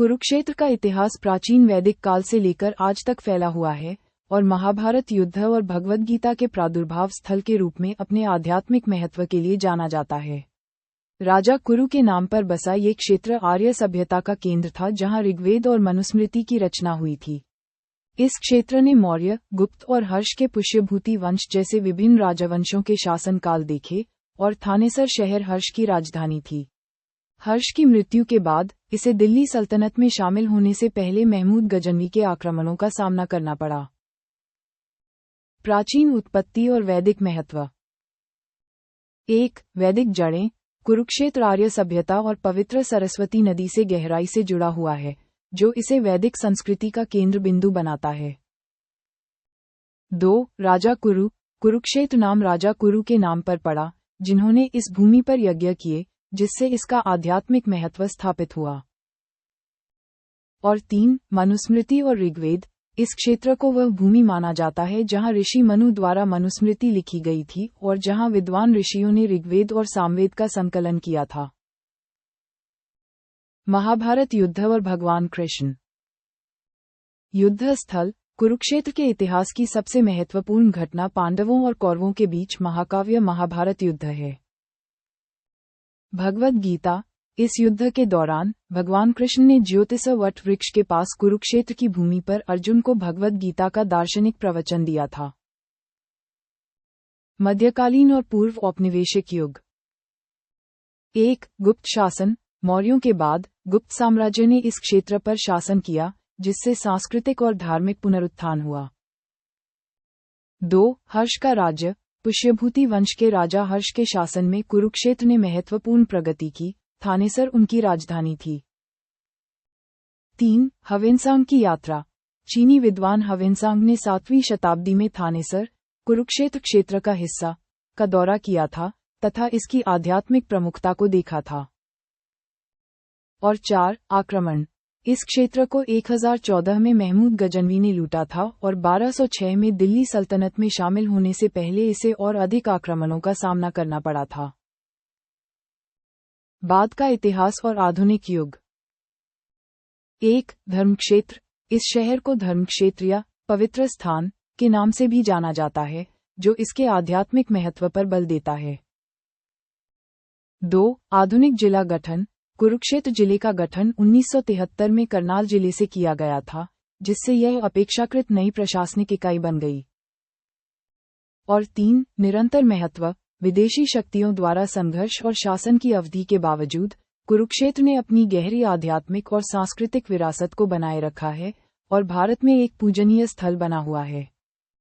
कुरुक्षेत्र का इतिहास प्राचीन वैदिक काल से लेकर आज तक फैला हुआ है और महाभारत युद्ध और भगवद गीता के प्रादुर्भाव स्थल के रूप में अपने आध्यात्मिक महत्व के लिए जाना जाता है। राजा कुरु के नाम पर बसा ये क्षेत्र आर्य सभ्यता का केंद्र था, जहां ऋग्वेद और मनुस्मृति की रचना हुई थी। इस क्षेत्र ने मौर्य, गुप्त और हर्ष के पुष्यभूति वंश जैसे विभिन्न राजवंशों के शासनकाल देखे और थानेसर शहर हर्ष की राजधानी थी। हर्ष की मृत्यु के बाद इसे दिल्ली सल्तनत में शामिल होने से पहले महमूद गजनवी के आक्रमणों का सामना करना पड़ा। प्राचीन उत्पत्ति और वैदिक महत्व। 1. वैदिक जड़ें। कुरुक्षेत्र आर्य सभ्यता और पवित्र सरस्वती नदी से गहराई से जुड़ा हुआ है, जो इसे वैदिक संस्कृति का केंद्र बिंदु बनाता है। 2. राजा कुरु। कुरुक्षेत्र नाम राजा कुरु के नाम पर पड़ा, जिन्होंने इस भूमि पर यज्ञ किए, जिससे इसका आध्यात्मिक महत्व स्थापित हुआ। और 3. मनुस्मृति और ऋग्वेद। इस क्षेत्र को वह भूमि माना जाता है जहां ऋषि मनु द्वारा मनुस्मृति लिखी गई थी और जहां विद्वान ऋषियों ने ऋग्वेद और सामवेद का संकलन किया था। महाभारत युद्ध और भगवान कृष्ण। युद्ध स्थल। कुरुक्षेत्र के इतिहास की सबसे महत्वपूर्ण घटना पांडवों और कौरवों के बीच महाकाव्य महाभारत युद्ध है। भगवद गीता। इस युद्ध के दौरान भगवान कृष्ण ने ज्योतिष वट वृक्ष के पास कुरुक्षेत्र की भूमि पर अर्जुन को भगवद गीता का दार्शनिक प्रवचन दिया था। मध्यकालीन और पूर्व औपनिवेशिक युग। 1. गुप्त शासन। मौर्यों के बाद गुप्त साम्राज्य ने इस क्षेत्र पर शासन किया, जिससे सांस्कृतिक और धार्मिक पुनरुत्थान हुआ। 2. हर्ष का राज्य। पुष्यभूति वंश के राजा हर्ष के शासन में कुरुक्षेत्र ने महत्वपूर्ण प्रगति की, थानेसर उनकी राजधानी थी। 3. हवेनसांग की यात्रा। चीनी विद्वान हवेनसांग ने 7वीं शताब्दी में थानेसर, कुरुक्षेत्र क्षेत्र का हिस्सा, का दौरा किया था तथा इसकी आध्यात्मिक प्रमुखता को देखा था। और 4. आक्रमण। इस क्षेत्र को 1014 में महमूद गजनवी ने लूटा था और 1206 में दिल्ली सल्तनत में शामिल होने से पहले इसे और अधिक आक्रमणों का सामना करना पड़ा था। बाद का इतिहास और आधुनिक युग। 1. धर्मक्षेत्र। इस शहर को धर्मक्षेत्र या पवित्र स्थान के नाम से भी जाना जाता है, जो इसके आध्यात्मिक महत्व पर बल देता है। 2. आधुनिक जिला गठन। कुरुक्षेत्र जिले का गठन 1973 में करनाल जिले से किया गया था, जिससे यह अपेक्षाकृत नई प्रशासनिक इकाई बन गई। और 3. निरंतर महत्व। विदेशी शक्तियों द्वारा संघर्ष और शासन की अवधि के बावजूद कुरुक्षेत्र ने अपनी गहरी आध्यात्मिक और सांस्कृतिक विरासत को बनाए रखा है और भारत में एक पूजनीय स्थल बना हुआ है।